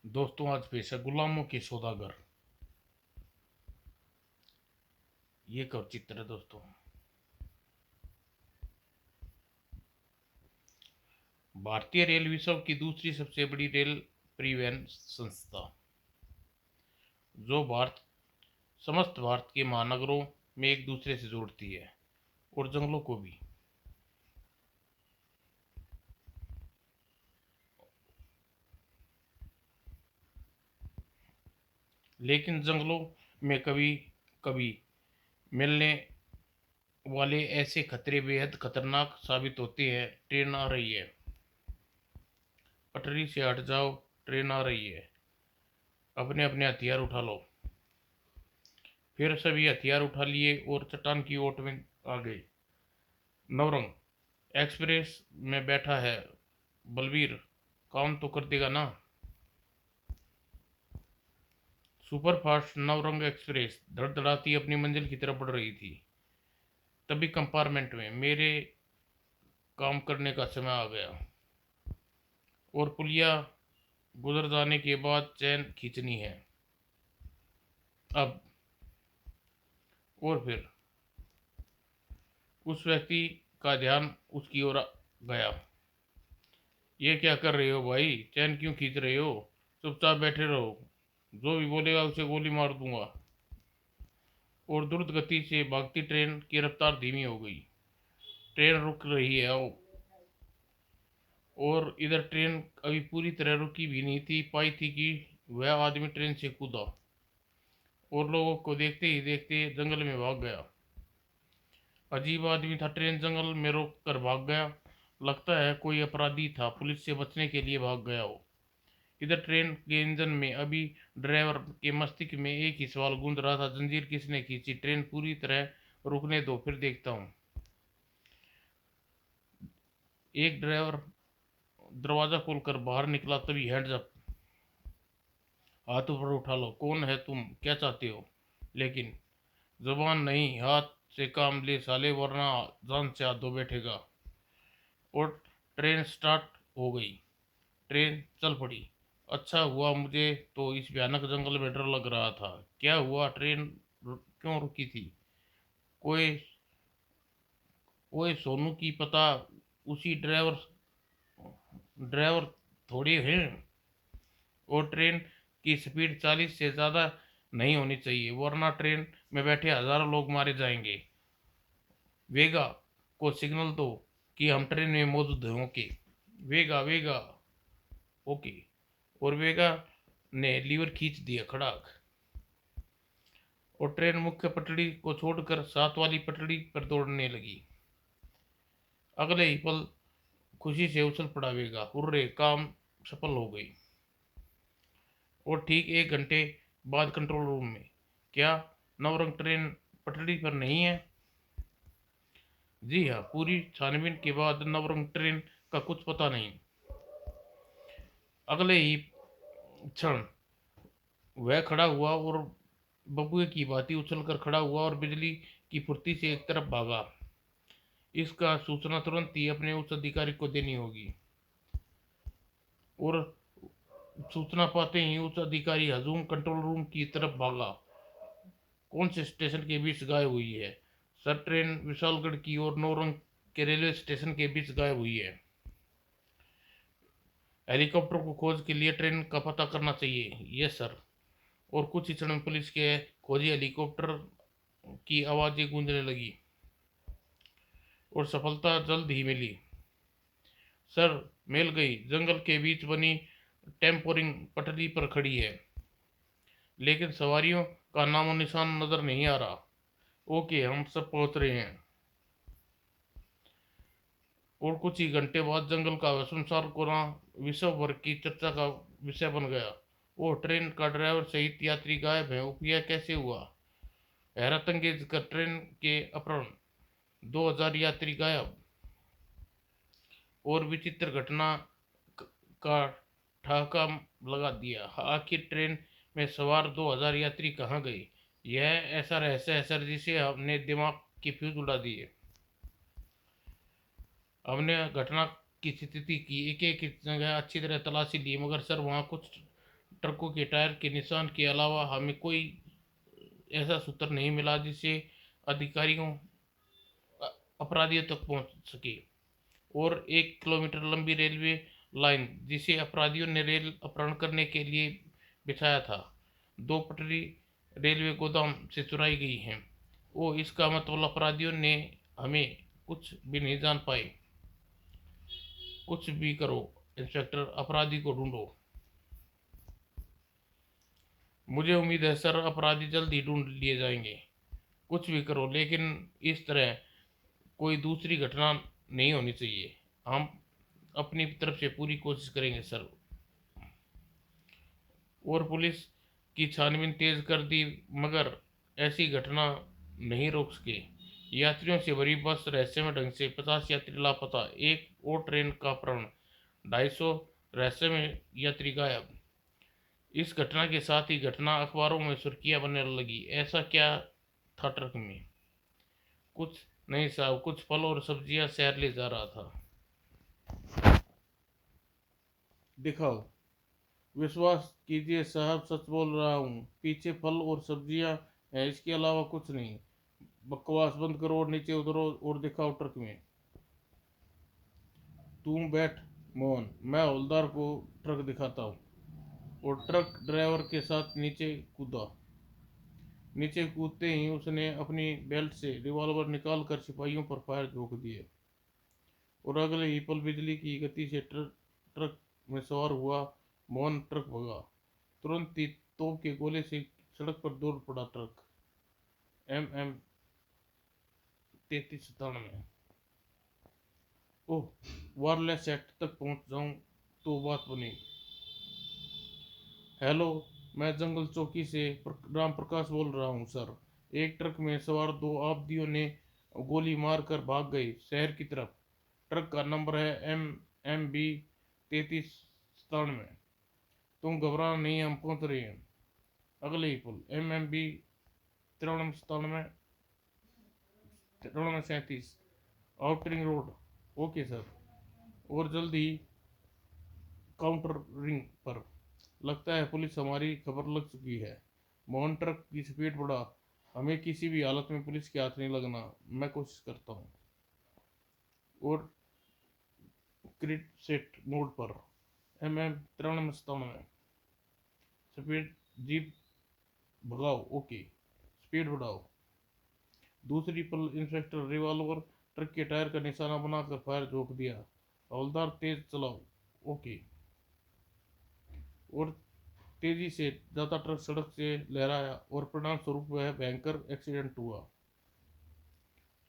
दोस्तों, आज पेश है गुलामों के सौदागर। ये कब चित्र है दोस्तों। भारतीय रेल विश्व की दूसरी सबसे बड़ी रेल परिवहन संस्था, जो समस्त भारत के महानगरों में एक दूसरे से जोड़ती है और जंगलों को भी। लेकिन जंगलों में कभी कभी मिलने वाले ऐसे खतरे बेहद खतरनाक साबित होते हैं। ट्रेन आ रही है, पटरी से हट जाओ, ट्रेन आ रही है, अपने अपने हथियार उठा लो। फिर सभी हथियार उठा लिए और चट्टान की ओट में आ गए। नवरंग एक्सप्रेस में बैठा है बलवीर, काम तो कर देगा ना। सुपरफास्ट नवरंग एक्सप्रेस धड़धड़ाती अपनी मंजिल की तरफ बढ़ रही थी। तभी कंपार्टमेंट में मेरे काम करने का समय आ गया और पुलिया गुजर जाने के बाद चैन खींचनी है अब। और फिर उस व्यक्ति का ध्यान उसकी ओर गया। ये क्या कर रहे हो भाई, चैन क्यों खींच रहे हो? चुपचाप बैठे रहो, जो भी बोलेगा उसे गोली मार दूंगा। और द्रुत गति से भागती ट्रेन की रफ्तार धीमी हो गई। ट्रेन रुक रही है और इधर ट्रेन अभी पूरी तरह रुकी भी नहीं थी पाई थी कि वह आदमी ट्रेन से कूदा और लोगों को देखते ही देखते जंगल में भाग गया। अजीब आदमी था, ट्रेन जंगल में रोक कर भाग गया। लगता है कोई अपराधी था, पुलिस से बचने के लिए भाग गया हो। इधर ट्रेन के इंजन में अभी ड्राइवर के मस्तिष्क में एक ही सवाल गूंज रहा था, जंजीर किसने खींची? ट्रेन पूरी तरह रुकने दो, फिर देखता हूँ। एक ड्राइवर दरवाजा खोलकर बाहर निकला, तभी हैंड्स अप, हाथ ऊपर उठा लो। कौन है तुम, क्या चाहते हो? लेकिन जुबान नहीं, हाथ से काम ले साले, वरना जान से हाथ धो बैठेगा। और ट्रेन स्टार्ट हो गई, ट्रेन चल पड़ी। अच्छा हुआ, मुझे तो इस भयानक जंगल में डर लग रहा था। क्या हुआ, ट्रेन क्यों रुकी थी? कोई ओए सोनू की पता, उसी ड्राइवर ड्राइवर थोड़ी है। और ट्रेन की स्पीड 40 से ज़्यादा नहीं होनी चाहिए, वरना ट्रेन में बैठे हजारों लोग मारे जाएंगे। वेगा को सिग्नल दो कि हम ट्रेन में मौजूद हैं। ओके वेगा, वेगा। ओके। और वेगा ने लीवर खींच दिया खड़ाक, और ट्रेन मुख्य पटड़ी को छोड़कर साथ वाली पटड़ी पर दौड़ने लगी। अगले ही पल खुशी से उछल पड़ा वेगा, हुर्रे, काम सफल हो गई। और ठीक 1 घंटे बाद कंट्रोल रूम में, क्या नवरंग ट्रेन पटड़ी पर नहीं है? जी हाँ, पूरी छानबीन के बाद नवरंग ट्रेन का कुछ पता नहीं। अगले ही क्षण वह खड़ा हुआ और बबुए की भांति उछलकर खड़ा हुआ और बिजली की फुर्ती से एक तरफ भागा। इसका सूचना तुरंत ही अपने उच्च अधिकारी को देनी होगी। और सूचना पाते ही उच्च अधिकारी हजूम कंट्रोल रूम की तरफ भागा। कौन से स्टेशन के बीच गायब हुई है? सर, ट्रेन विशालगढ़ की और नौरंग के रेलवे स्टेशन के बीच गायब हुई है। हेलीकॉप्टर को खोज के लिए ट्रेन का पता करना चाहिए। Yes sir. और कुछ ही क्षण में पुलिस के खोजी हेलीकॉप्टर की आवाज़ें गूंजने लगी और सफलता जल्द ही मिली। सर, मिल गई, जंगल के बीच बनी टेम्पोरिंग पटरी पर खड़ी है, लेकिन सवारियों का नामो निशान नजर नहीं आ रहा। ओके, हम सब पहुंच रहे हैं। और कुछ ही घंटे बाद जंगल का सुनसान कोना विश्व भर की चर्चा का विषय बन गया। वो ट्रेन का ड्राइवर सहित यात्री गायब है, उपया कैसे हुआ? हैरत अंगेज कर ट्रेन के अपहरण, 2000 यात्री गायब। और विचित्र घटना का ठहाका लगा दिया। आखिर ट्रेन में सवार 2000 यात्री कहाँ गए? यह ऐसा रहस्य है सर, जिसे हमने दिमाग की फ्यूज उड़ा दी है। हमने घटना की स्थिति की एक एक जगह अच्छी तरह तलाशी ली, मगर सर वहाँ कुछ ट्रकों के टायर के निशान के अलावा हमें कोई ऐसा सूत्र नहीं मिला जिससे अधिकारियों अपराधियों तक पहुंच सके। और 1 किलोमीटर लंबी रेलवे लाइन जिसे अपराधियों ने रेल अपहरण करने के लिए बिछाया था, 2 पटरी रेलवे गोदाम से चुराई गई हैं। ओ, इसका मतलब अपराधियों ने हमें कुछ भी नहीं जान पाए। कुछ भी करो इंस्पेक्टर, अपराधी को ढूंढो। मुझे उम्मीद है सर, अपराधी जल्द ही ढूंढ लिए जाएंगे। कुछ भी करो, लेकिन इस तरह कोई दूसरी घटना नहीं होनी चाहिए। हम अपनी तरफ से पूरी कोशिश करेंगे सर। और पुलिस की छानबीन तेज कर दी, मगर ऐसी घटना नहीं रोक सके। यात्रियों से भरी बस रहस्यमय ढंग से, 50 यात्री लापता, एक और ट्रेन का अपहरण, 250 रहस्यमय यात्री गायब। इस घटना के साथ ही घटना अखबारों में सुर्खियां बनने लगी। ऐसा क्या था ट्रक में? कुछ नहीं साहब, कुछ फल और सब्जियां शहर ले जा रहा था। दिखाओ। विश्वास कीजिए साहब, सच बोल रहा हूँ। पीछे फल और सब्जियां हैं, इसके अलावा कुछ नहीं। बकवास बंद करो और नीचे उतरो और दिखाओ ट्रक में। तुम बैठ मोहन, मैं हवलदार को ट्रक दिखाता हूँ। और ट्रक ड्राइवर के साथ नीचे कूदा। नीचे कूदते ही उसने अपनी बेल्ट से रिवॉल्वर निकालकर सिपाहियों पर फायर झोंक दिए। और अगले ही पल बिजली की गति से ट्रक में सवार हुआ मोहन ट्रक भगा। तुरंत ही तोप के गोले से सड़क पर दौड़ पड़ा ट्रक। MM 3397। ओह, वायरलेस सेट तक पहुंच जाऊं तो बात बनी। हेलो, मैं जंगल चौकी से राम प्रकाश बोल रहा हूं सर। एक ट्रक में सवार 2 आपदियों ने गोली मारकर भाग गए शहर की तरफ। ट्रक का नंबर है MMB 3397। तुम घबराना नहीं, हम पहुंच रहे हैं। अगले ही पुल MMB 9397, 9337, outer ring road. Okay sir. और जल्द ही काउंटर रिंग पर। लगता है पुलिस हमारी खबर लग चुकी है। मोहन ट्रक की स्पीड बढ़ा। हमें किसी भी हालत में पुलिस के हाथ नहीं लगना। मैं कोशिश करता हूँ। और क्रिट सेट मोड पर। MM 9397, स्पीड जीप भगाओ। ओके, स्पीड बढ़ाओ। दूसरी पल इंस्पेक्टर रिवॉल्वर ट्रक के टायर का निशाना बनाकर फायर झोंक दिया। हवलदार, तेज चलाओ। ओके। और तेजी से जाता ट्रक सड़क से लहराया और परिणाम स्वरूप वह भयंकर एक्सीडेंट हुआ।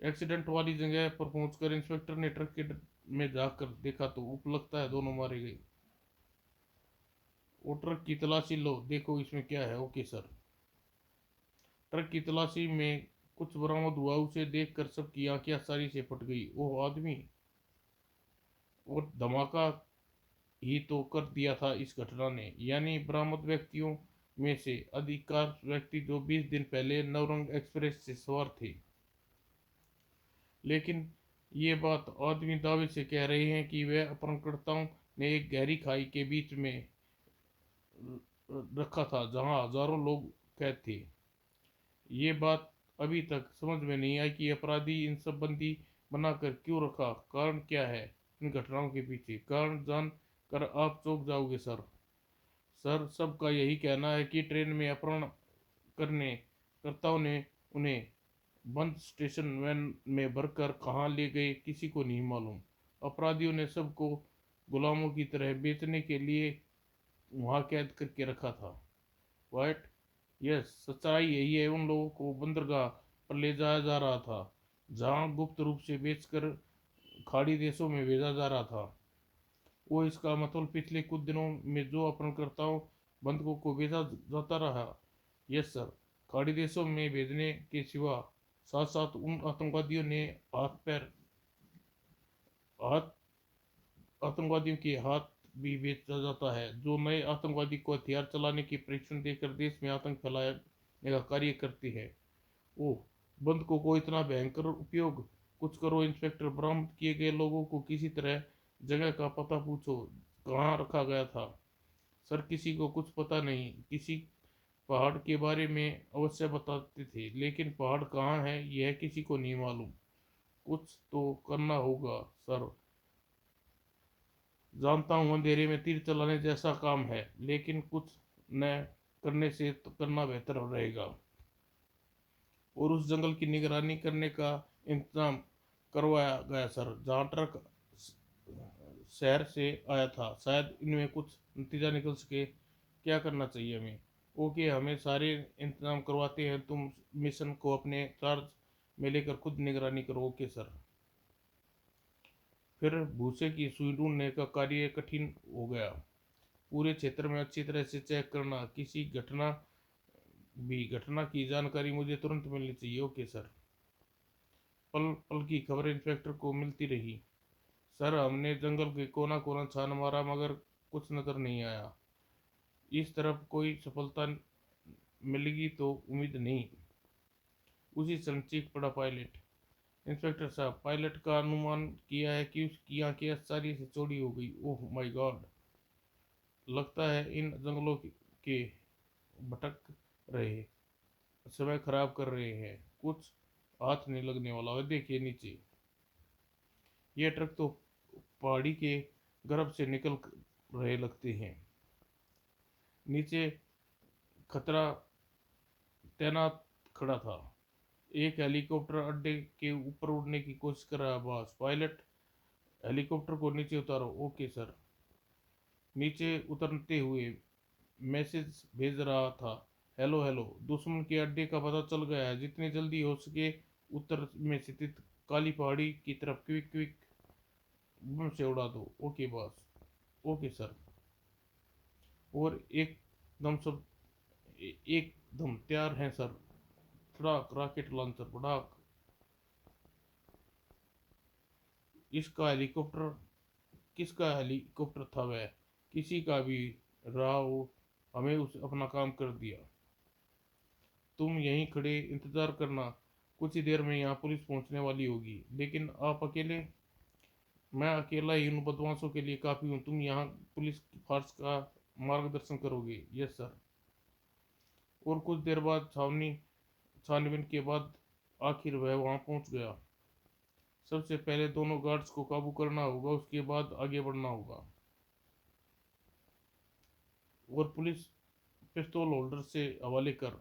एक्सीडेंट वाली जगह पर पहुंचकर इंस्पेक्टर ने ट्रक के में जाकर देखा तो लगता है दोनों मारे गए। वो ट्रक की तलाशी लो, देखो इसमें क्या है। Okay sir. ट्रक की तलाशी में कुछ बरामद हुआ। उसे देखकर सबकी आंखें आसानी से फट गई। ओह, आदमी! और धमाका ही तो कर दिया था इस घटना ने। यानी बरामद व्यक्तियों में से अधिकांश व्यक्ति जो 20 दिन पहले नवरंग एक्सप्रेस से सवार थे। लेकिन ये बात आदमी दावे से कह रहे हैं कि वे अपहरणकर्ताओं ने एक गहरी खाई के बीच में रखा था जहां हजारों लोग कैद थे। ये बात अभी तक समझ में नहीं आई कि अपराधी इन सब बंदी बनाकर क्यों रखा। कारण क्या है इन घटनाओं के पीछे? कारण जान कर आप चौंक जाओगे सर। सर, सबका यही कहना है कि ट्रेन में अपहरण करने कर्ताओं ने उन्हें बंद स्टेशन वैन में भरकर कहाँ ले गए किसी को नहीं मालूम। अपराधियों ने सबको गुलामों की तरह बेचने के लिए वहाँ कैद करके रखा था। वाइट, यस, सच्चाई यही है। उन लोगों को बंदरगाह पर ले जाया जा रहा था जहाँ गुप्त रूप से बेचकर खाड़ी देशों में भेजा जा रहा था। वो, इसका मतलब पिछले कुछ दिनों में जो अपहरणकर्ताओं बंधकों को भेजा जाता रहा। Yes sir. खाड़ी देशों में भेजने के सिवा साथ साथ उन आतंकवादियों ने हाथ आतंकवादियों के हाथ भी बेचा जाता है जो नए आतंकवादी को हथियार चलाने की प्रशिक्षण देकर देश में आतंक फैलाने का कार्य करती है। ओह, बंधकों को इतना भयंकर उपयोग। कुछ करो इंस्पेक्टर, बरामद किए गए लोगों को किसी तरह जगह का पता पूछो, कहाँ रखा गया था। सर किसी को कुछ पता नहीं। किसी पहाड़ के बारे में अवश्य बताते थे, लेकिन पहाड़ कहाँ है यह किसी को नहीं मालूम। कुछ तो करना होगा सर। जानता हूँ अंधेरे में तीर चलाने जैसा काम है, लेकिन कुछ न करने से तो करना बेहतर रहेगा। और उस जंगल की निगरानी करने का इंतजाम करवाया गया सर। जहाँ ट्रक शहर से आया था, शायद इनमें कुछ नतीजा निकल सके। क्या करना चाहिए हमें? ओके, हमें सारे इंतजाम करवाते हैं, तुम मिशन को अपने चार्ज में लेकर खुद निगरानी करो। Okay sir. फिर भूसे की सुई ढूंढने का कार्य कठिन हो गया। पूरे क्षेत्र में अच्छी तरह से चेक करना। किसी घटना की जानकारी मुझे तुरंत मिलनी चाहिए। Okay sir. पल पल की खबर इंस्पेक्टर को मिलती रही। सर हमने जंगल के कोना कोना छान मारा, मगर कुछ नजर नहीं आया। इस तरफ कोई सफलता मिलेगी तो उम्मीद नहीं। उसी क्षण चीख पड़ा पायलट। इंस्पेक्टर साहब, पायलट का अनुमान किया है कि उसकी आंखें आश्चर्य से चौड़ी हो गई। Oh my God! लगता है इन जंगलों के भटक रहे, समय खराब कर रहे हैं। कुछ हाथ नहीं लगने वाला है। देखिए नीचे, ये ट्रक तो पहाड़ी के गर्भ से निकल रहे लगते हैं। नीचे खतरा तैनात खड़ा था। एक हेलीकॉप्टर अड्डे के ऊपर उड़ने की कोशिश कर रहा है। बॉस, पायलट हेलीकॉप्टर को नीचे उतारो। Okay sir. नीचे उतरते हुए मैसेज भेज रहा था। हेलो हेलो, दुश्मन के अड्डे का पता चल गया है। जितनी जल्दी हो सके उत्तर में स्थित काली पहाड़ी की तरफ क्विक क्विक बम से उड़ा दो। Okay boss. Okay sir. और एकदम तैयार हैं सर। फटाक रॉकेट लॉन्चर फटाक। इसका हेलीकॉप्टर किसका हेलीकॉप्टर था वह? किसी का भी रहा हो, हमें उस अपना काम कर दिया। तुम यहीं खड़े इंतजार करना। कुछ ही देर में यहाँ पुलिस पहुँचने वाली होगी। लेकिन आप अकेले? मैं अकेला ही उन बदमाशों के लिए काफ़ी हूँ। तुम यहाँ पुलिस की फोर्स का मार्गदर्शन करोगे? Yes sir. और कुछ देर बाद छानबीन के बाद आखिर वह वहाँ पहुँच गया। सबसे पहले दोनों गार्ड्स को काबू करना होगा, उसके बाद आगे बढ़ना होगा। और पुलिस पिस्तौल होल्डर से हवाले कर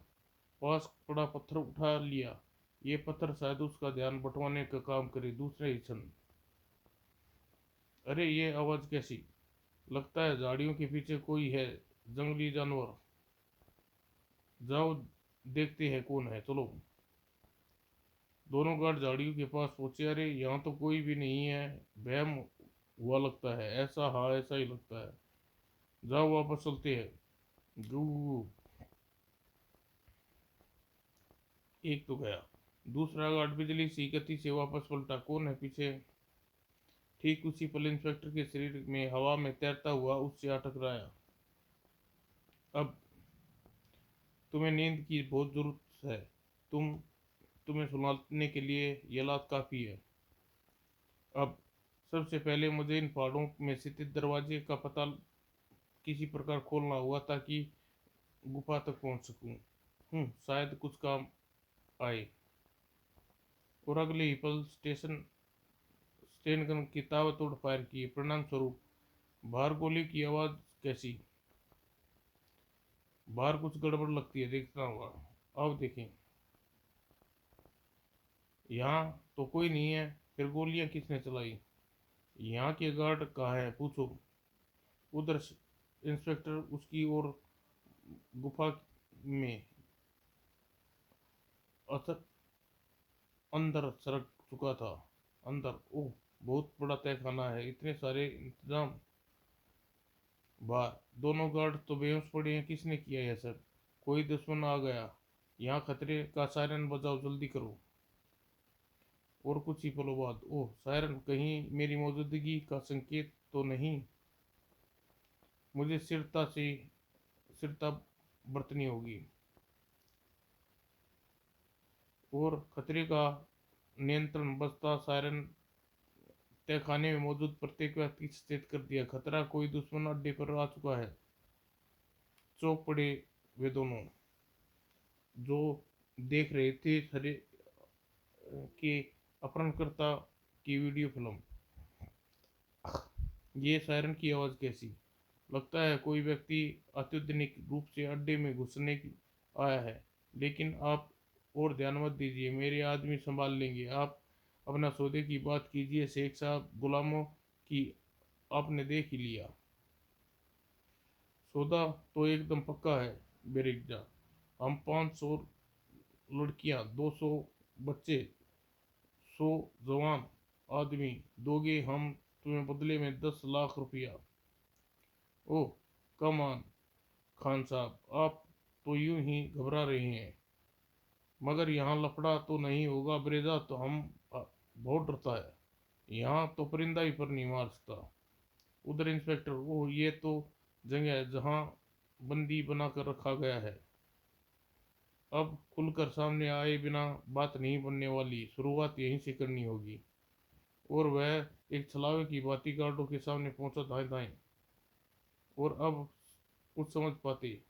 पास पड़ा पत्थर उठा लिया। ये पत्थर शायद उसका ध्यान बंटवाने का काम करे। दूसरे ही क्षण, अरे ये आवाज़ कैसी? लगता है झाड़ियों के पीछे कोई है, जंगली जानवर। जाओ देखते हैं कौन है, चलो। दोनों गार्ड झाड़ियों के पास पहुंचे। अरे यहाँ तो कोई भी नहीं है, वहम हुआ लगता है। ऐसा, हाँ ऐसा ही लगता है। जाओ वापस चलते हैं। गू। एक तो गया। दूसरा गार्ड बिजली सी गति से वापस पलटा। कौन है पीछे? ठीक उसी पल इंस्पेक्टर के शरीर में हवा में तैरता हुआ उससे आ टकराया। अब तुम्हें नींद की बहुत जरूरत है। तुम्हें सुलाने के लिए ये लात काफ़ी है। अब सबसे पहले मुझे इन पहाड़ों में स्थित दरवाजे का पता किसी प्रकार खोलना होगा, ताकि गुफा तक पहुंच सकूं। शायद कुछ काम आए। और अगले ही पल स्टेन गन की ताबड़तोड़ फायर किए। परिणाम स्वरूप बाहर गोली की आवाज़ कैसी? बाहर कुछ गड़बड़ लगती है, देखना होगा। अब देखें, यहाँ तो कोई नहीं है। फिर गोलियां किसने चलाई? यहाँ के गार्ड कहाँ है, पूछो। उधर इंस्पेक्टर उसकी ओर गुफा में असर अंदर सरक चुका था। अंदर, ओह बहुत बड़ा तहखाना है, इतने सारे इंतजाम। बाहर दोनों गार्ड तो बेहोश पड़े हैं। किसने किया यह सब? कोई दुश्मन आ गया। यहाँ खतरे का सायरन बजाओ, जल्दी करो। और कुछ ही पलों बाद, ओह सायरन, कहीं मेरी मौजूदगी का संकेत तो नहीं? मुझे स्थिरता बरतनी होगी। और खतरे का नियंत्रण बजता सायरन तहखाने में मौजूद प्रत्येक व्यक्ति को सचेत कर दिया। खतरा, कोई दुश्मन अड्डे पर आ चुका है। चौंक पड़े वे दोनों, जो देख रहे थे सरे के अपहरणकर्ता की वीडियो फिल्म। ये सायरन की आवाज़ कैसी? लगता है कोई व्यक्ति अत्याधुनिक रूप से अड्डे में घुसने आया है। लेकिन आप और ध्यान मत दीजिए, मेरे आदमी संभाल लेंगे। आप अपना सौदे की बात कीजिए शेख साहब, गुलामों की आपने देख ही लिया। सौदा तो एकदम पक्का है बेरिज्जा। हम 500 लड़कियां, 200 बच्चे, 100 जवान आदमी दोगे हम तुम्हें बदले में 10 लाख रुपया। ओह कम ऑन खान साहब, आप तो यूं ही घबरा रहे हैं। मगर यहाँ लफड़ा तो नहीं होगा ब्रेजा? तो हम बहुत डरता है। यहाँ तो परिंदा ही पर नहीं मार सकता। उधर इंस्पेक्टर, ओह ये तो जगह है जहाँ बंदी बनाकर रखा गया है। अब खुलकर सामने आए बिना बात नहीं बनने वाली, शुरुआत यहीं से करनी होगी। और वह एक छलावे की भांति गार्डों के सामने पहुंचा दाएं दाएं। और अब कुछ समझ पाते,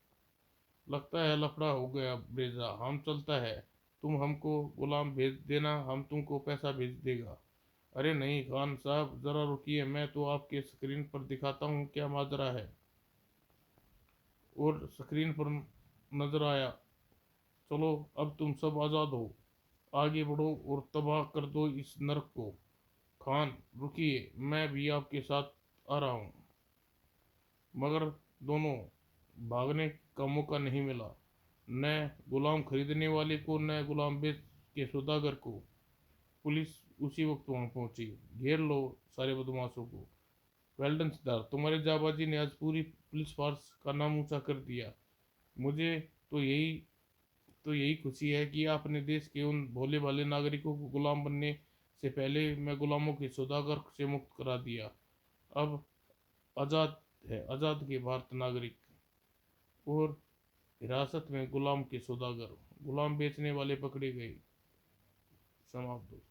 लगता है लफड़ा हो गया ब्रेजा, हम चलता है। तुम हमको गुलाम भेज देना, हम तुमको पैसा भेज देगा। अरे नहीं खान साहब, जरा रुकिए, मैं तो आपके स्क्रीन पर दिखाता हूँ क्या माजरा है। और स्क्रीन पर नजर आया, चलो अब तुम सब आज़ाद हो, आगे बढ़ो और तबाह कर दो इस नरक को। खान रुकिए, मैं भी आपके साथ आ रहा हूँ। मगर दोनों भागने का मौका नहीं मिला, न गुलाम खरीदने वाले को न गुलाम बेच के सौदागर को। पुलिस उसी वक्त वहां पहुंची। घेर लो सारे बदमाशों को। वेल्डन सिद्धार्थ, तुम्हारी जाबाजी ने आज पूरी पुलिस फोर्स का नाम ऊंचा कर दिया। मुझे तो यही खुशी है कि आपने देश के उन भोले भाले नागरिकों को गुलाम बनने से पहले मैं गुलामों के सौदागर से मुक्त करा दिया। अब आज़ाद है आज़ाद के भारत नागरिक। और हिरासत में गुलाम के सौदागर, गुलाम बेचने वाले पकड़े गए। समाप्त।